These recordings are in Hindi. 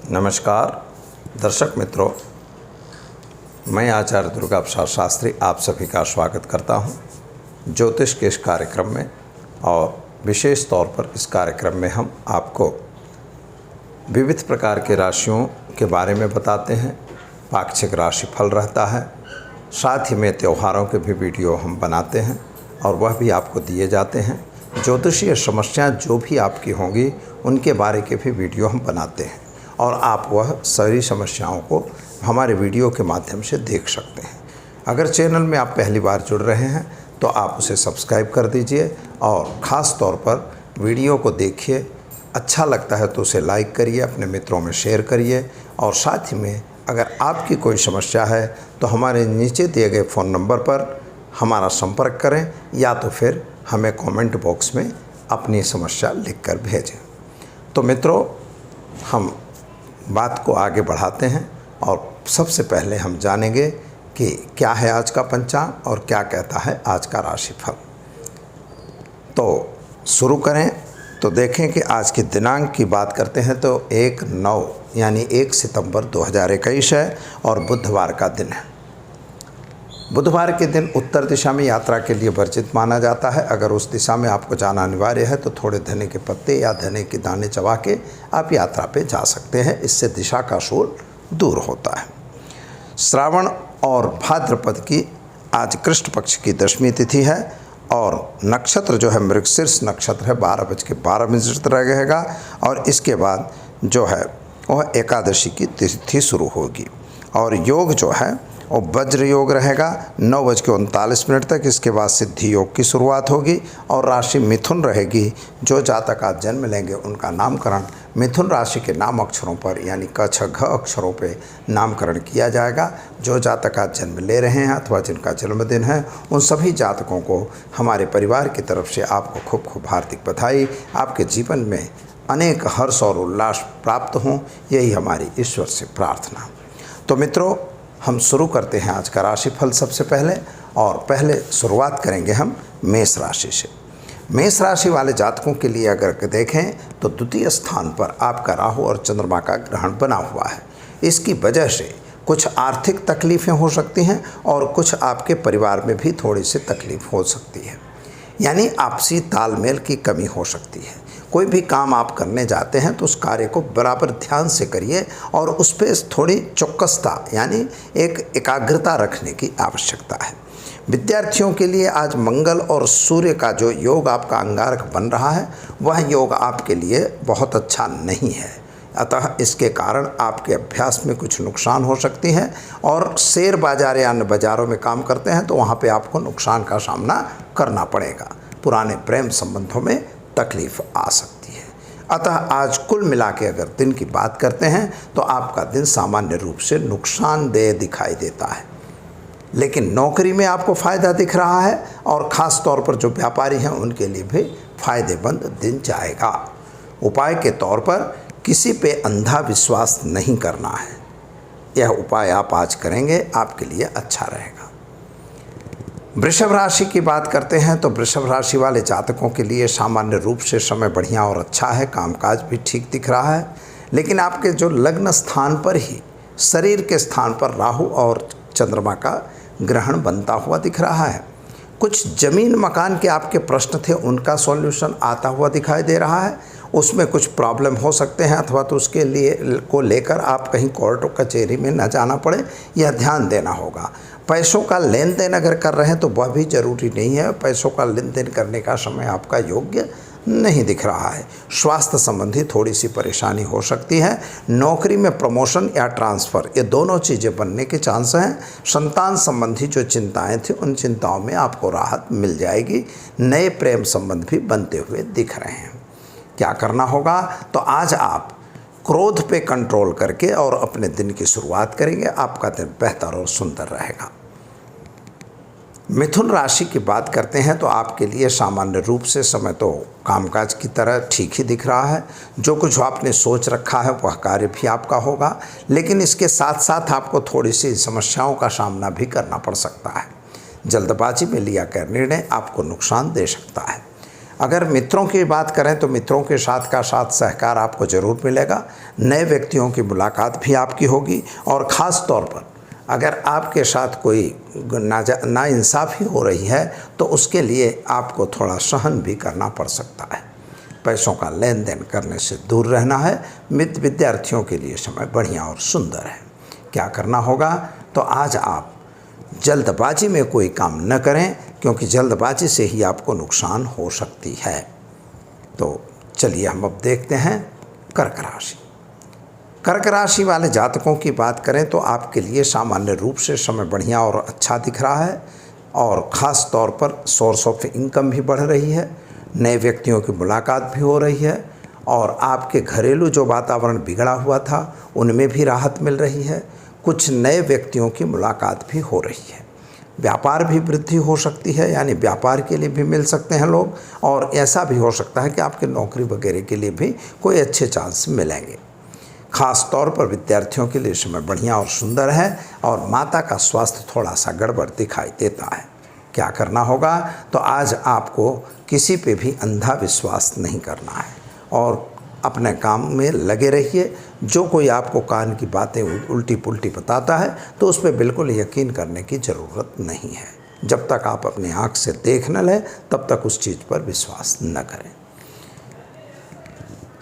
नमस्कार दर्शक मित्रों, मैं आचार्य दुर्गा प्रसाद शास्त्री आप सभी का स्वागत करता हूं ज्योतिष के इस कार्यक्रम में। और विशेष तौर पर इस कार्यक्रम में हम आपको विविध प्रकार के राशियों के बारे में बताते हैं। पाक्षिक राशि फल रहता है, साथ ही में त्योहारों के भी वीडियो हम बनाते हैं और वह भी आपको दिए जाते हैं। ज्योतिषीय समस्याएं जो भी आपकी होंगी उनके बारे के भी वीडियो हम बनाते हैं और आप वह सारी समस्याओं को हमारे वीडियो के माध्यम से देख सकते हैं। अगर चैनल में आप पहली बार जुड़ रहे हैं तो आप उसे सब्सक्राइब कर दीजिए और ख़ास तौर पर वीडियो को देखिए। अच्छा लगता है तो उसे लाइक करिए, अपने मित्रों में शेयर करिए और साथ ही में अगर आपकी कोई समस्या है तो हमारे नीचे दिए गए फ़ोन नंबर पर हमारा संपर्क करें या तो फिर हमें कमेंट बॉक्स में अपनी समस्या लिखकर भेजें। तो मित्रों, हम बात को आगे बढ़ाते हैं और सबसे पहले हम जानेंगे कि क्या है आज का पंचांग और क्या कहता है आज का राशिफल। तो शुरू करें तो देखें कि आज के दिनांक की बात करते हैं तो 1/9 यानी 1 सितंबर 2021 है और बुधवार का दिन है। बुधवार के दिन उत्तर दिशा में यात्रा के लिए वर्जित माना जाता है। अगर उस दिशा में आपको जाना अनिवार्य है तो थोड़े धने के पत्ते या धने के दाने चबा के आप यात्रा पे जा सकते हैं। इससे दिशा का शोर दूर होता है। श्रावण और भाद्रपद की आज कृष्ण पक्ष की दशमी तिथि है और नक्षत्र जो है मृगशीर्ष नक्षत्र है, 12:12 रहेगा और इसके बाद जो है वह एकादशी की तिथि शुरू होगी। और योग जो है और वज्र योग रहेगा 9:39 तक। इसके बाद सिद्धि योग की शुरुआत होगी और राशि मिथुन रहेगी। जो जातक आज जन्म लेंगे उनका नामकरण मिथुन राशि के नाम अक्षरों पर यानी क छ घ अक्षरों पे नामकरण किया जाएगा। जो जातक आज जन्म ले रहे हैं अथवा जिनका जन्मदिन है उन सभी जातकों को हमारे परिवार की तरफ से आपको खूब खूब हार्दिक बधाई। आपके जीवन में अनेक हर्ष और उल्लास प्राप्त हों, यही हमारी ईश्वर से प्रार्थना। तो मित्रों, हम शुरू करते हैं आज का राशिफल सबसे पहले। और पहले शुरुआत करेंगे हम मेष राशि से। मेष राशि वाले जातकों के लिए अगर देखें तो द्वितीय स्थान पर आपका राहु और चंद्रमा का ग्रहण बना हुआ है। इसकी वजह से कुछ आर्थिक तकलीफ़ें हो सकती हैं और कुछ आपके परिवार में भी थोड़ी सी तकलीफ़ हो सकती है, यानी आपसी तालमेल की कमी हो सकती है। कोई भी काम आप करने जाते हैं तो उस कार्य को बराबर ध्यान से करिए और उस पर थोड़ी चौकसता यानी एक एकाग्रता रखने की आवश्यकता है। विद्यार्थियों के लिए आज मंगल और सूर्य का जो योग आपका अंगारक बन रहा है वह योग आपके लिए बहुत अच्छा नहीं है। अतः इसके कारण आपके अभ्यास में कुछ नुकसान हो सकती है और शेयर बाजार या अन्य बाज़ारों में काम करते हैं तो वहाँ पे आपको नुकसान का सामना करना पड़ेगा। पुराने प्रेम संबंधों में तकलीफ़ आ सकती है। अतः आज कुल मिला के अगर दिन की बात करते हैं तो आपका दिन सामान्य रूप से नुकसानदेह दिखाई देता है, लेकिन नौकरी में आपको फ़ायदा दिख रहा है और ख़ास तौर पर जो व्यापारी हैं उनके लिए भी फ़ायदेमंद दिन जाएगा। उपाय के तौर पर किसी पे अंधा विश्वास नहीं करना है। यह उपाय आप आज करेंगे, आपके लिए अच्छा रहेगा। वृषभ राशि की बात करते हैं तो वृषभ राशि वाले जातकों के लिए सामान्य रूप से समय बढ़िया और अच्छा है। कामकाज भी ठीक दिख रहा है, लेकिन आपके जो लग्न स्थान पर ही शरीर के स्थान पर राहु और चंद्रमा का ग्रहण बनता हुआ दिख रहा है। कुछ ज़मीन मकान के आपके प्रश्न थे उनका सॉल्यूशन आता हुआ दिखाई दे रहा है। उसमें कुछ प्रॉब्लम हो सकते हैं अथवा तो उसके लिए को लेकर आप कहीं कोर्ट कचहरी में न जाना पड़े, यह ध्यान देना होगा। पैसों का लेन देन अगर कर रहे हैं तो वह भी ज़रूरी नहीं है। पैसों का लेन देन करने का समय आपका योग्य नहीं दिख रहा है। स्वास्थ्य संबंधी थोड़ी सी परेशानी हो सकती है। नौकरी में प्रमोशन या ट्रांसफ़र ये दोनों चीज़ें बनने के चांस हैं। संतान संबंधी जो चिंताएं थी उन चिंताओं में आपको राहत मिल जाएगी। नए प्रेम संबंध भी बनते हुए दिख रहे हैं। क्या करना होगा तो आज आप क्रोध पे कंट्रोल करके और अपने दिन की शुरुआत करेंगे, आपका दिन बेहतर और सुंदर रहेगा। मिथुन राशि की बात करते हैं तो आपके लिए सामान्य रूप से समय तो कामकाज की तरह ठीक ही दिख रहा है। जो कुछ आपने सोच रखा है वह कार्य भी आपका होगा, लेकिन इसके साथ साथ आपको थोड़ी सी समस्याओं का सामना भी करना पड़ सकता है। जल्दबाजी में लिया गया निर्णय आपको नुकसान दे सकता है। अगर मित्रों की बात करें तो मित्रों के साथ का साथ सहकार आपको ज़रूर मिलेगा। नए व्यक्तियों की मुलाकात भी आपकी होगी और ख़ास तौर पर अगर आपके साथ कोई नाइंसाफ़ी हो रही है तो उसके लिए आपको थोड़ा सहन भी करना पड़ सकता है। पैसों का लेन देन करने से दूर रहना है। विद्यार्थियों के लिए समय बढ़िया और सुंदर है। क्या करना होगा, तो आज आप जल्दबाजी में कोई काम न करें, क्योंकि जल्दबाजी से ही आपको नुकसान हो सकती है। तो चलिए हम अब देखते हैं कर्क राशि। कर्क राशि वाले जातकों की बात करें तो आपके लिए सामान्य रूप से समय बढ़िया और अच्छा दिख रहा है और ख़ास तौर पर सोर्स ऑफ इनकम भी बढ़ रही है। नए व्यक्तियों की मुलाकात भी हो रही है और आपके घरेलू जो वातावरण बिगड़ा हुआ था उनमें भी राहत मिल रही है। कुछ नए व्यक्तियों की मुलाकात भी हो रही है। व्यापार भी वृद्धि हो सकती है, यानी व्यापार के लिए भी मिल सकते हैं लोग, और ऐसा भी हो सकता है कि आपके नौकरी वगैरह के लिए भी कोई अच्छे चांस मिलेंगे। ख़ास तौर पर विद्यार्थियों के लिए समय बढ़िया और सुंदर है और माता का स्वास्थ्य थोड़ा सा गड़बड़ दिखाई देता है। क्या करना होगा, तो आज आपको किसी पे भी अंधा विश्वास नहीं करना है और अपने काम में लगे रहिए। जो कोई आपको कान की बातें उल्टी पुल्टी बताता है तो उस पर बिल्कुल यकीन करने की ज़रूरत नहीं है। जब तक आप अपनी आँख से देख न लें तब तक उस चीज़ पर विश्वास न करें।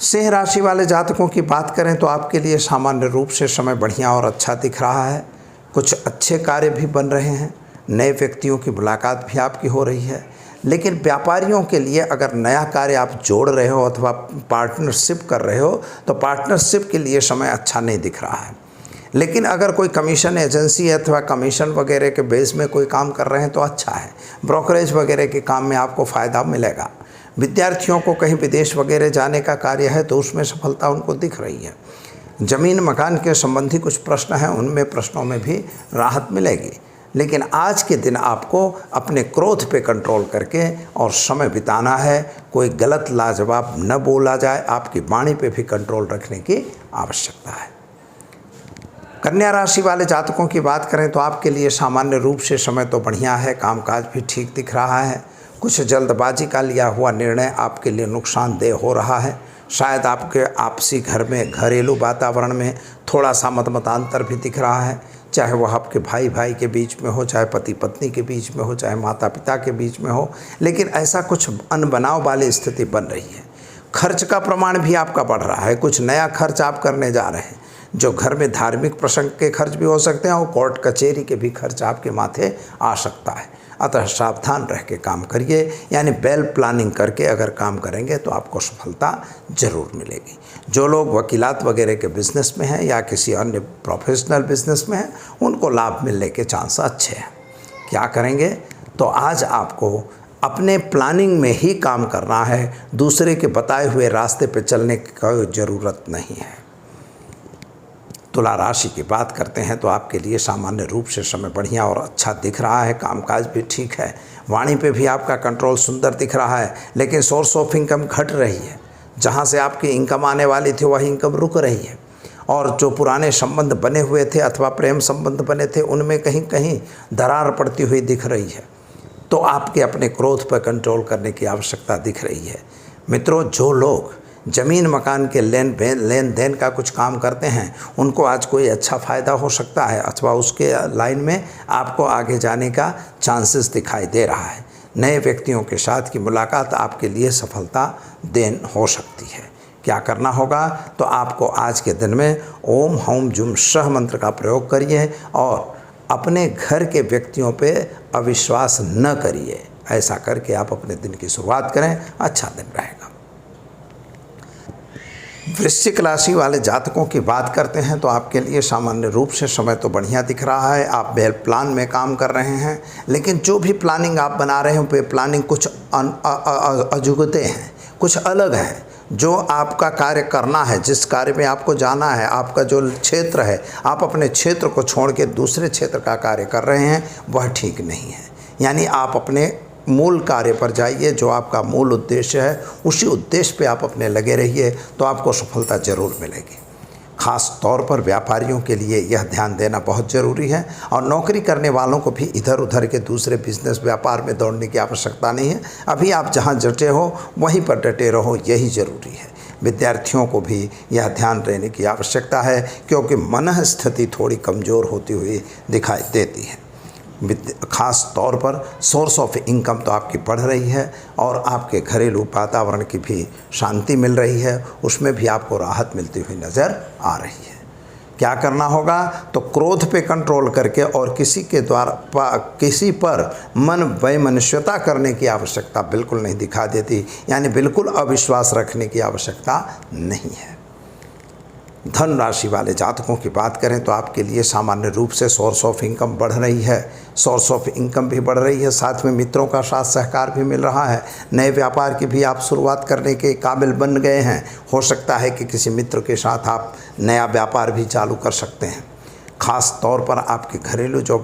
सिंह राशि वाले जातकों की बात करें तो आपके लिए सामान्य रूप से समय बढ़िया और अच्छा दिख रहा है। कुछ अच्छे कार्य भी बन रहे हैं। नए व्यक्तियों की मुलाकात भी आपकी हो रही है। लेकिन व्यापारियों के लिए अगर नया कार्य आप जोड़ रहे हो अथवा पार्टनरशिप कर रहे हो तो पार्टनरशिप के लिए समय अच्छा नहीं दिख रहा है। लेकिन अगर कोई कमीशन एजेंसी अथवा कमीशन वगैरह के बेस में कोई काम कर रहे हैं तो अच्छा है। ब्रोकरेज वगैरह के काम में आपको फ़ायदा मिलेगा। विद्यार्थियों को कहीं विदेश वगैरह जाने का कार्य है तो उसमें सफलता उनको दिख रही है। ज़मीन मकान के संबंधी कुछ प्रश्न हैं, उनमें प्रश्नों में भी राहत मिलेगी। लेकिन आज के दिन आपको अपने क्रोध पे कंट्रोल करके और समय बिताना है। कोई गलत लाजवाब न बोला जाए, आपकी वाणी पे भी कंट्रोल रखने की आवश्यकता है। कन्या राशि वाले जातकों की बात करें तो आपके लिए सामान्य रूप से समय तो बढ़िया है, कामकाज भी ठीक दिख रहा है। कुछ जल्दबाजी का लिया हुआ निर्णय आपके लिए नुकसानदेह हो रहा है। शायद आपके आपसी घर में घरेलू वातावरण में थोड़ा सा मतमतांतर भी दिख रहा है, चाहे वह आपके भाई भाई के बीच में हो, चाहे पति पत्नी के बीच में हो, चाहे माता पिता के बीच में हो। लेकिन ऐसा कुछ अनबनाव वाली स्थिति बन रही है। खर्च का प्रमाण भी आपका बढ़ रहा है। कुछ नया खर्च आप करने जा रहे हैं, जो घर में धार्मिक प्रसंग के खर्च भी हो सकते हैं और कोर्ट कचहरी के भी खर्च आपके माथे आ सकता है। अतः सावधान रह के काम करिए, यानी वेल प्लानिंग करके अगर काम करेंगे तो आपको सफलता ज़रूर मिलेगी। जो लोग वकीलात वगैरह के बिज़नेस में हैं या किसी अन्य प्रोफेशनल बिज़नेस में हैं, उनको लाभ मिलने के चांस अच्छे हैं। क्या करेंगे, तो आज आपको अपने प्लानिंग में ही काम करना है। दूसरे के बताए हुए रास्ते पर चलने की कोई ज़रूरत नहीं है। तुला राशि की बात करते हैं तो आपके लिए सामान्य रूप से समय बढ़िया और अच्छा दिख रहा है। कामकाज भी ठीक है। वाणी पे भी आपका कंट्रोल सुंदर दिख रहा है। लेकिन सोर्स ऑफ इनकम घट रही है। जहां से आपकी इनकम आने वाली थी वही इनकम रुक रही है। और जो पुराने संबंध बने हुए थे अथवा प्रेम संबंध बने थे उनमें कहीं कहीं दरार पड़ती हुई दिख रही है। तो आपके अपने क्रोध पर कंट्रोल करने की आवश्यकता दिख रही है। मित्रों, जो लोग ज़मीन मकान के लेन देन का कुछ काम करते हैं उनको आज कोई अच्छा फ़ायदा हो सकता है अथवा उसके लाइन में आपको आगे जाने का चांसेस दिखाई दे रहा है। नए व्यक्तियों के साथ की मुलाकात आपके लिए सफलता देन हो सकती है। क्या करना होगा, तो आपको आज के दिन में ओम हौम जुम सह मंत्र का प्रयोग करिए और अपने घर के व्यक्तियों पे अविश्वास न करिए। ऐसा करके आप अपने दिन की शुरुआत करें, अच्छा दिन रहेगा। वृश्चिक राशि वाले जातकों की बात करते हैं तो आपके लिए सामान्य रूप से समय तो बढ़िया दिख रहा है। आप वेल प्लान में काम कर रहे हैं। लेकिन जो भी प्लानिंग आप बना रहे हैं वे प्लानिंग कुछ अजुगते हैं, कुछ अलग हैं। जो आपका कार्य करना है, जिस कार्य में आपको जाना है, आपका जो क्षेत्र है, आप अपने क्षेत्र को छोड़ के दूसरे क्षेत्र का कार्य कर रहे हैं, वह ठीक नहीं है। यानी आप अपने मूल कार्य पर जाइए। जो आपका मूल उद्देश्य है उसी उद्देश्य पे आप अपने लगे रहिए तो आपको सफलता ज़रूर मिलेगी। ख़ास तौर पर व्यापारियों के लिए यह ध्यान देना बहुत ज़रूरी है। और नौकरी करने वालों को भी इधर उधर के दूसरे बिजनेस व्यापार में दौड़ने की आवश्यकता नहीं है। अभी आप जहां डटे हो वहीं पर डटे रहो, यही ज़रूरी है। विद्यार्थियों को भी यह ध्यान देने की आवश्यकता है क्योंकि मन स्थिति थोड़ी कमज़ोर होती हुई दिखाई देती है। ख़ास तौर पर सोर्स ऑफ इनकम तो आपकी बढ़ रही है और आपके घरेलू वातावरण की भी शांति मिल रही है, उसमें भी आपको राहत मिलती हुई नज़र आ रही है। क्या करना होगा? तो क्रोध पे कंट्रोल करके और किसी के द्वारा किसी पर मन वैमनस्यता करने की आवश्यकता बिल्कुल नहीं दिखा देती, यानी बिल्कुल अविश्वास रखने की आवश्यकता नहीं है। धन राशि वाले जातकों की बात करें तो आपके लिए सामान्य रूप से सोर्स ऑफ इनकम बढ़ रही है, सोर्स ऑफ इनकम भी बढ़ रही है, साथ में मित्रों का साथ सहकार भी मिल रहा है। नए व्यापार की भी आप शुरुआत करने के काबिल बन गए हैं। हो सकता है कि किसी मित्र के साथ आप नया व्यापार भी चालू कर सकते हैं। ख़ास तौर पर आपके घरेलू जो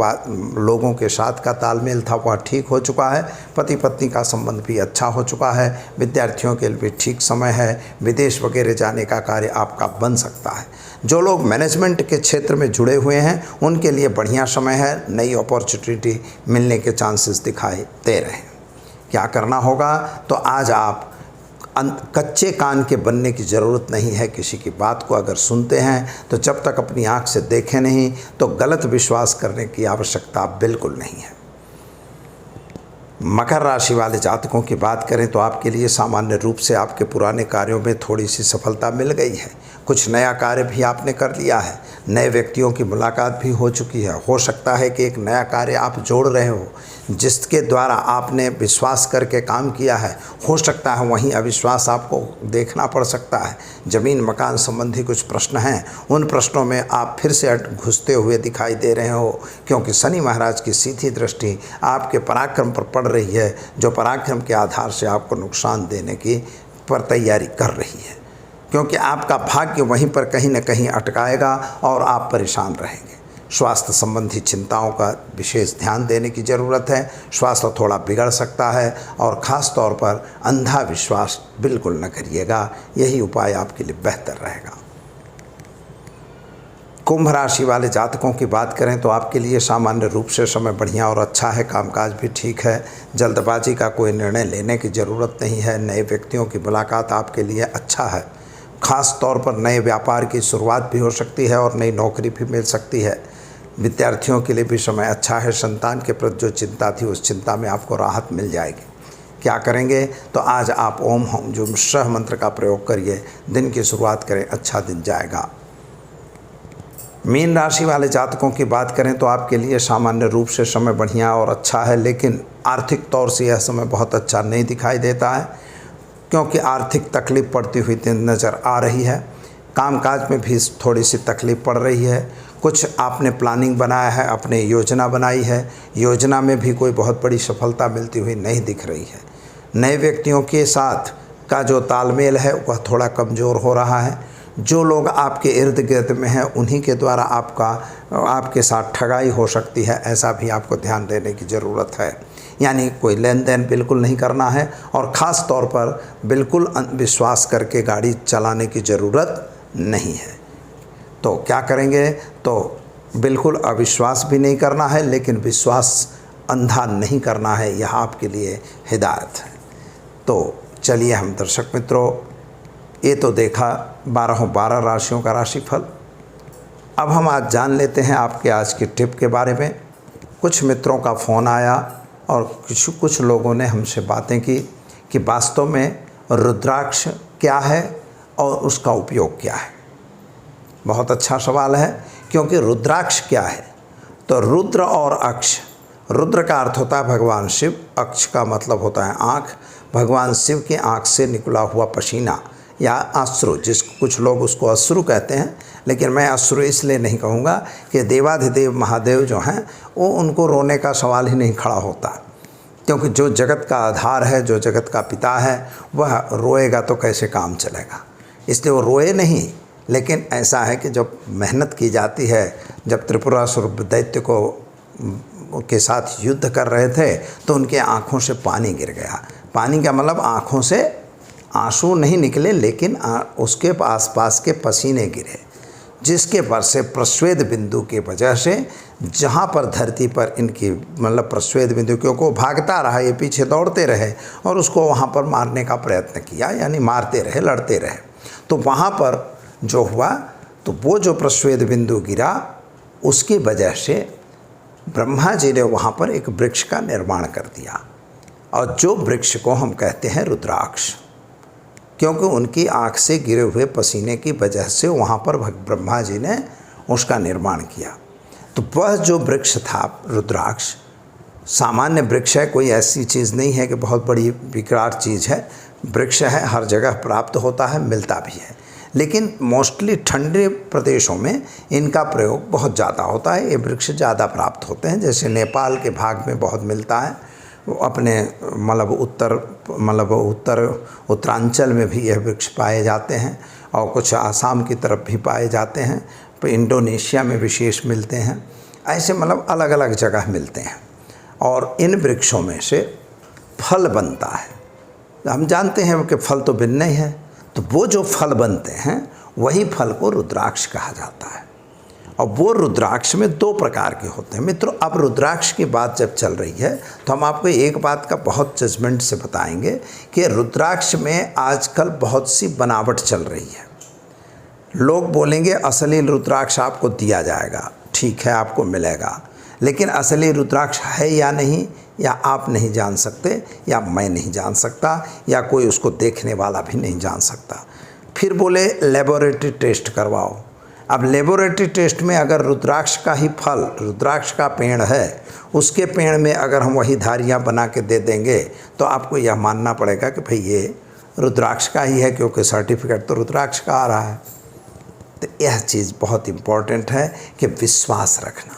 लोगों के साथ का तालमेल था वह ठीक हो चुका है। पति पत्नी का संबंध भी अच्छा हो चुका है। विद्यार्थियों के लिए भी ठीक समय है। विदेश वगैरह जाने का कार्य आपका बन सकता है। जो लोग मैनेजमेंट के क्षेत्र में जुड़े हुए हैं उनके लिए बढ़िया समय है। नई अपॉर्चुनिटी मिलने के चांसेस दिखाई दे रहे हैं। क्या करना होगा? तो आज आप कच्चे कान के बनने की ज़रूरत नहीं है। किसी की बात को अगर सुनते हैं तो जब तक अपनी आँख से देखें नहीं तो गलत विश्वास करने की आवश्यकता बिल्कुल नहीं है। मकर राशि वाले जातकों की बात करें तो आपके लिए सामान्य रूप से आपके पुराने कार्यों में थोड़ी सी सफलता मिल गई है। कुछ नया कार्य भी आपने कर लिया है। नए व्यक्तियों की मुलाकात भी हो चुकी है। हो सकता है कि एक नया कार्य आप जोड़ रहे हो जिसके द्वारा आपने विश्वास करके काम किया है। हो सकता है वहीं अविश्वास आपको देखना पड़ सकता है। ज़मीन मकान संबंधी कुछ प्रश्न हैं, उन प्रश्नों में आप फिर से घुसते हुए दिखाई दे रहे हो क्योंकि शनि महाराज की सीधी दृष्टि आपके पराक्रम पर पड़ रही है, जो पराक्रम के आधार से आपको नुकसान देने की पर तैयारी कर रही है। क्योंकि आपका भाग्य वहीं पर कहीं न कहीं अटकाएगा और आप परेशान रहेंगे। स्वास्थ्य संबंधी चिंताओं का विशेष ध्यान देने की ज़रूरत है। स्वास्थ्य थोड़ा बिगड़ सकता है और ख़ास तौर पर अंधा विश्वास बिल्कुल न करिएगा, यही उपाय आपके लिए बेहतर रहेगा। कुंभ राशि वाले जातकों की बात करें तो आपके लिए सामान्य रूप से समय बढ़िया और अच्छा है। कामकाज भी ठीक है। जल्दबाजी का कोई निर्णय लेने की ज़रूरत नहीं है। नए व्यक्तियों की मुलाकात आपके लिए अच्छा है। ख़ास तौर पर नए व्यापार की शुरुआत भी हो सकती है और नई नौकरी भी मिल सकती है। विद्यार्थियों के लिए भी समय अच्छा है। संतान के प्रति जो चिंता थी उस चिंता में आपको राहत मिल जाएगी। क्या करेंगे? तो आज आप ओम हम जो सह मंत्र का प्रयोग करिए, दिन की शुरुआत करें, अच्छा दिन जाएगा। मीन राशि वाले जातकों की बात करें तो आपके लिए सामान्य रूप से समय बढ़िया और अच्छा है, लेकिन आर्थिक तौर से यह समय बहुत अच्छा नहीं दिखाई देता है क्योंकि आर्थिक तकलीफ़ पड़ती हुई नज़र आ रही है। कामकाज में भी थोड़ी सी तकलीफ़ पड़ रही है। कुछ आपने प्लानिंग बनाया है, अपने योजना बनाई है, योजना में भी कोई बहुत बड़ी सफलता मिलती हुई नहीं दिख रही है। नए व्यक्तियों के साथ का जो तालमेल है वह थोड़ा कमज़ोर हो रहा है। जो लोग आपके इर्द गिर्द में हैं उन्हीं के द्वारा आपके साथ ठगाई हो सकती है, ऐसा भी आपको ध्यान देने की ज़रूरत है। यानी कोई लेन देन बिल्कुल नहीं करना है और ख़ास तौर पर बिल्कुल विश्वास करके गाड़ी चलाने की ज़रूरत नहीं है। तो क्या करेंगे? तो बिल्कुल अविश्वास भी नहीं करना है, लेकिन विश्वास अंधा नहीं करना है, यह आपके लिए हिदायत है। तो चलिए हम दर्शक मित्रों, ये तो देखा 12 राशियों का राशिफल। अब हम आज जान लेते हैं आपके आज की टिप के बारे में। कुछ मित्रों का फ़ोन आया और कुछ लोगों ने हमसे बातें की कि वास्तव में रुद्राक्ष क्या है और उसका उपयोग क्या है। बहुत अच्छा सवाल है, क्योंकि रुद्राक्ष क्या है? तो रुद्र और अक्ष, रुद्र का अर्थ होता है भगवान शिव, अक्ष का मतलब होता है आँख। भगवान शिव की आँख से निकला हुआ पसीना या अश्रु, कुछ लोग उसको अश्रु कहते हैं, लेकिन मैं अश्रु इसलिए नहीं कहूँगा कि देवाधिदेव महादेव जो हैं वो उनको रोने का सवाल ही नहीं खड़ा होता, क्योंकि जो जगत का आधार है, जो जगत का पिता है, वह रोएगा तो कैसे काम चलेगा। इसलिए वो रोए नहीं, लेकिन ऐसा है कि जब मेहनत की जाती है, जब त्रिपुरासुर दैत्य के साथ युद्ध कर रहे थे तो उनके आँखों से पानी गिर गया। पानी का मतलब आँखों से आंसू नहीं निकले, लेकिन उसके आसपास के पसीने गिरे। जिसके पर से प्रस्वेद बिंदु की वजह से जहाँ पर धरती पर इनकी मतलब प्रस्वेद बिंदु, क्योंकि वो भागता रहा, ये पीछे दौड़ते रहे और उसको वहाँ पर मारने का प्रयत्न किया, यानी मारते रहे, लड़ते रहे। तो वहाँ पर जो हुआ, तो वो जो प्रस्वेद बिंदु गिरा उसकी वजह से ब्रह्मा जी ने वहाँ पर एक वृक्ष का निर्माण कर दिया, और जो वृक्ष को हम कहते हैं रुद्राक्ष, क्योंकि उनकी आँख से गिरे हुए पसीने की वजह से वहाँ पर ब्रह्मा जी ने उसका निर्माण किया। तो वह जो वृक्ष था रुद्राक्ष, सामान्य वृक्ष है, कोई ऐसी चीज़ नहीं है कि बहुत बड़ी विकराल चीज़ है। वृक्ष है, हर जगह प्राप्त होता है, मिलता भी है, लेकिन मोस्टली ठंडे प्रदेशों में इनका प्रयोग बहुत ज़्यादा होता है। ये वृक्ष ज़्यादा प्राप्त होते हैं, जैसे नेपाल के भाग में बहुत मिलता है, अपने उत्तरांचल में भी यह वृक्ष पाए जाते हैं, और कुछ आसाम की तरफ भी पाए जाते हैं, तो इंडोनेशिया में विशेष मिलते हैं। ऐसे अलग अलग जगह मिलते हैं, और इन वृक्षों में से फल बनता है। हम जानते हैं कि फल तो भिन्न ही है, तो वो जो फल बनते हैं वही फल को रुद्राक्ष कहा जाता है। और वो रुद्राक्ष में 2 प्रकार के होते हैं। मित्रों, अब रुद्राक्ष की बात जब चल रही है तो हम आपको एक बात का बहुत जजमेंट से बताएंगे कि रुद्राक्ष में आजकल बहुत सी बनावट चल रही है। लोग बोलेंगे असली रुद्राक्ष आपको दिया जाएगा, ठीक है, आपको मिलेगा, लेकिन असली रुद्राक्ष है या नहीं, या आप नहीं जान सकते, या मैं नहीं जान सकता, या कोई उसको देखने वाला भी नहीं जान सकता। फिर बोले लेबोरेटरी टेस्ट करवाओ। अब लेबोरेटरी टेस्ट में अगर रुद्राक्ष का ही फल, रुद्राक्ष का पेड़ है, उसके पेड़ में अगर हम वही धारियाँ बना के दे देंगे तो आपको यह मानना पड़ेगा कि भाई ये रुद्राक्ष का ही है, क्योंकि सर्टिफिकेट तो रुद्राक्ष का आ रहा है। तो यह चीज़ बहुत इम्पॉर्टेंट है कि विश्वास रखना।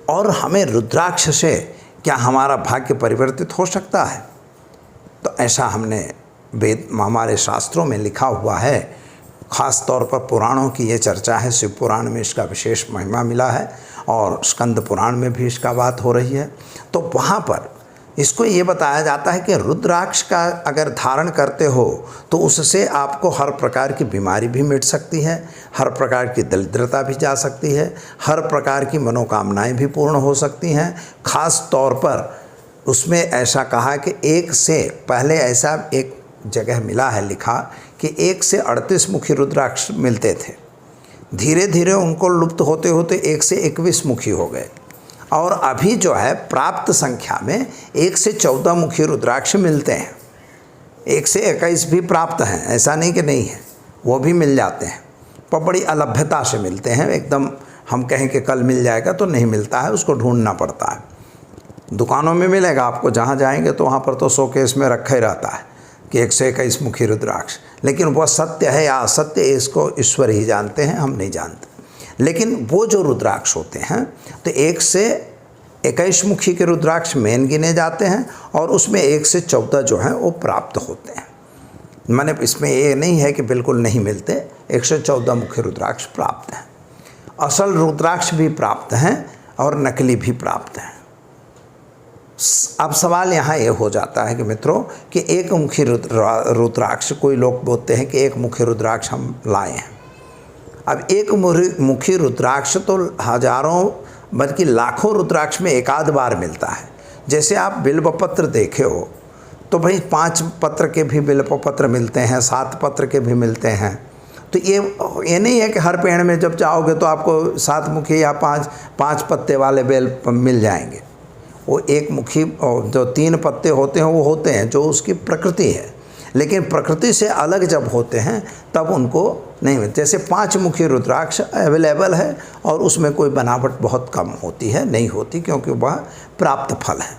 और हमें रुद्राक्ष से क्या हमारा भाग्य परिवर्तित हो सकता है? तो ऐसा हमने वेद, हमारे शास्त्रों में लिखा हुआ है। ख़ास तौर पर पुराणों की ये चर्चा है, शिव पुराण में इसका विशेष महिमा मिला है, और स्कंद पुराण में भी इसका बात हो रही है। तो वहाँ पर इसको ये बताया जाता है कि रुद्राक्ष का अगर धारण करते हो तो उससे आपको हर प्रकार की बीमारी भी मिट सकती है, हर प्रकार की दरिद्रता भी जा सकती है, हर प्रकार की मनोकामनाएं भी पूर्ण हो सकती हैं। ख़ास तौर पर उसमें ऐसा कहा कि एक से पहले ऐसा एक जगह मिला है लिखा कि 1 से 38 मुखी रुद्राक्ष मिलते थे। धीरे धीरे उनको लुप्त होते होते 1 से 21 मुखी हो गए, और अभी जो है प्राप्त संख्या में 1 से 14 मुखी रुद्राक्ष मिलते हैं। 1 से 21 भी प्राप्त हैं, ऐसा नहीं कि नहीं है, वो भी मिल जाते हैं, पर बड़ी अलभ्यता से मिलते हैं। एकदम हम कहें कि कल मिल जाएगा तो नहीं मिलता है, उसको ढूंढना पड़ता है। दुकानों में मिलेगा आपको, जहाँ जाएंगे तो वहाँ पर तो शोकेस में रखा ही रहता है कि 1 से 21 मुखी रुद्राक्ष, लेकिन वह सत्य है या असत्य इसको ईश्वर ही जानते हैं, हम नहीं जानते। लेकिन वो जो रुद्राक्ष होते हैं तो 1 से 21 मुखी के रुद्राक्ष मेन गिने जाते हैं, और उसमें 1 से 14 जो हैं वो प्राप्त होते हैं। माने इसमें ये नहीं है कि बिल्कुल नहीं मिलते, 1 से 14 मुखी रुद्राक्ष प्राप्त हैं। असल रुद्राक्ष भी प्राप्त हैं और नकली भी प्राप्त हैं। अब सवाल यहाँ ये हो जाता है कि मित्रों कि एक मुखी रुद्राक्ष, कोई लोग बोलते हैं कि एक मुखी रुद्राक्ष हम लाए हैं। अब एक मुखी रुद्राक्ष तो हजारों बल्कि लाखों रुद्राक्ष में एक आध बार मिलता है। जैसे आप बिल्वपत्र देखे हो तो भाई 5 पत्र के भी बिल्वपत्र मिलते हैं, 7 पत्र के भी मिलते हैं। तो ये नहीं है कि हर पेड़ में जब जाओगे तो आपको 7 मुखी या 5 पत्ते वाले बेल मिल जाएंगे। वो एक मुखी जो 3 पत्ते होते हैं वो होते हैं, जो उसकी प्रकृति है, लेकिन प्रकृति से अलग जब होते हैं तब उनको नहीं मिलते। जैसे 5 मुखी रुद्राक्ष अवेलेबल है, और उसमें कोई बनावट बहुत कम होती है, नहीं होती, क्योंकि वह प्राप्त फल है।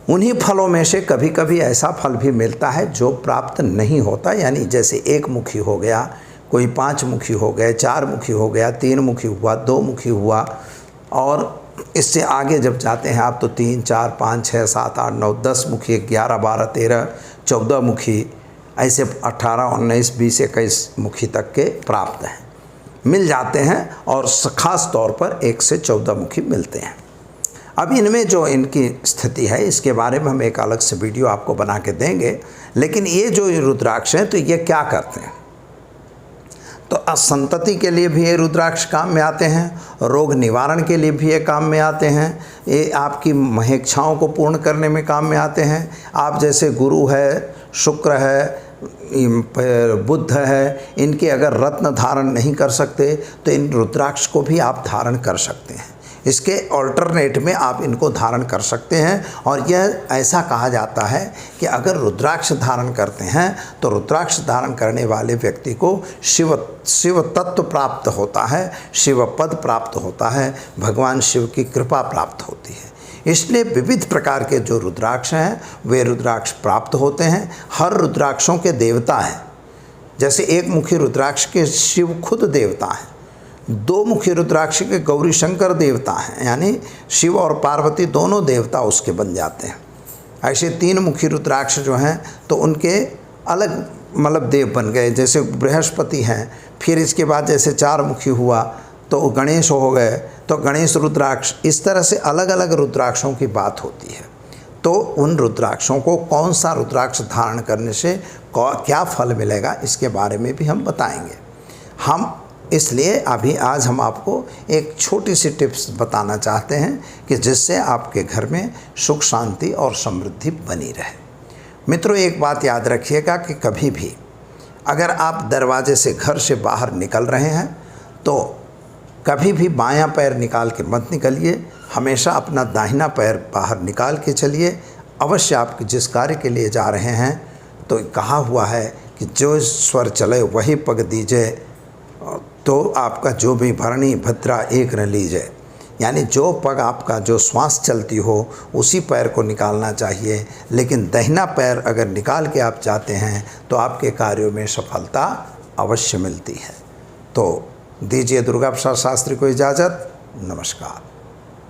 उन्हीं फलों में से कभी कभी ऐसा फल भी मिलता है जो प्राप्त नहीं होता, यानी जैसे 1 मुखी हो गया, कोई 5 मुखी हो गए, 4 मुखी हो गया, 3 मुखी हुआ, 2 मुखी हुआ, और इससे आगे जब जाते हैं आप तो 3, 4, 5, 6, 7, 8, 9, 10 मुखी, 11, 12, 13, 14 मुखी, ऐसे 18, 19, 20, 21 मुखी तक के प्राप्त हैं, मिल जाते हैं, और ख़ास तौर पर 1 से 14 मुखी मिलते हैं। अब इनमें जो इनकी स्थिति है इसके बारे में हम एक अलग से वीडियो आपको बना के देंगे। लेकिन ये जो रुद्राक्ष हैं तो ये क्या करते हैं? तो संतति के लिए भी ये रुद्राक्ष काम में आते हैं, रोग निवारण के लिए भी ये काम में आते हैं, ये आपकी महेच्छाओं को पूर्ण करने में काम में आते हैं। आप जैसे गुरु है, शुक्र है, बुध है, इनके अगर रत्न धारण नहीं कर सकते तो इन रुद्राक्ष को भी आप धारण कर सकते हैं। इसके ऑल्टरनेट में आप इनको धारण कर सकते हैं। और यह ऐसा कहा जाता है कि अगर रुद्राक्ष धारण करते हैं तो रुद्राक्ष धारण करने वाले व्यक्ति को शिव तत्व प्राप्त होता है, शिव पद प्राप्त होता है, भगवान शिव की कृपा प्राप्त होती है। इसलिए विविध प्रकार के जो रुद्राक्ष हैं वे रुद्राक्ष प्राप्त होते हैं। हर रुद्राक्षों के देवता हैं। जैसे एक मुखी रुद्राक्ष के शिव खुद देवता हैं, दो मुखी रुद्राक्ष के गौरी शंकर देवता हैं, यानी शिव और पार्वती दोनों देवता उसके बन जाते हैं। ऐसे तीन मुखी रुद्राक्ष जो हैं तो उनके अलग मतलब देव बन गए। जैसे बृहस्पति हैं, फिर इसके बाद जैसे चार मुखी हुआ तो गणेश हो गए, तो गणेश रुद्राक्ष, इस तरह से अलग अलग रुद्राक्षों की बात होती है। तो उन रुद्राक्षों को कौन सा रुद्राक्ष धारण करने से क्या फल मिलेगा इसके बारे में भी हम बताएंगे। हम इसलिए आज हम आपको एक छोटी सी टिप्स बताना चाहते हैं कि जिससे आपके घर में सुख शांति और समृद्धि बनी रहे। मित्रों, एक बात याद रखिएगा कि कभी भी अगर आप दरवाजे से घर से बाहर निकल रहे हैं तो कभी भी बायां पैर निकाल के मत निकलिए, हमेशा अपना दाहिना पैर बाहर निकाल के चलिए। अवश्य आप जिस कार्य के लिए जा रहे हैं तो कहा हुआ है कि जो स्वर चले वही पग दीजिए, तो आपका जो भी भरणी भद्रा एक न लीजिए, यानी जो पग आपका जो श्वास चलती हो उसी पैर को निकालना चाहिए। लेकिन दाहिना पैर अगर निकाल के आप जाते हैं तो आपके कार्यों में सफलता अवश्य मिलती है। तो दीजिए दुर्गा प्रसाद शास्त्री को इजाज़त। नमस्कार।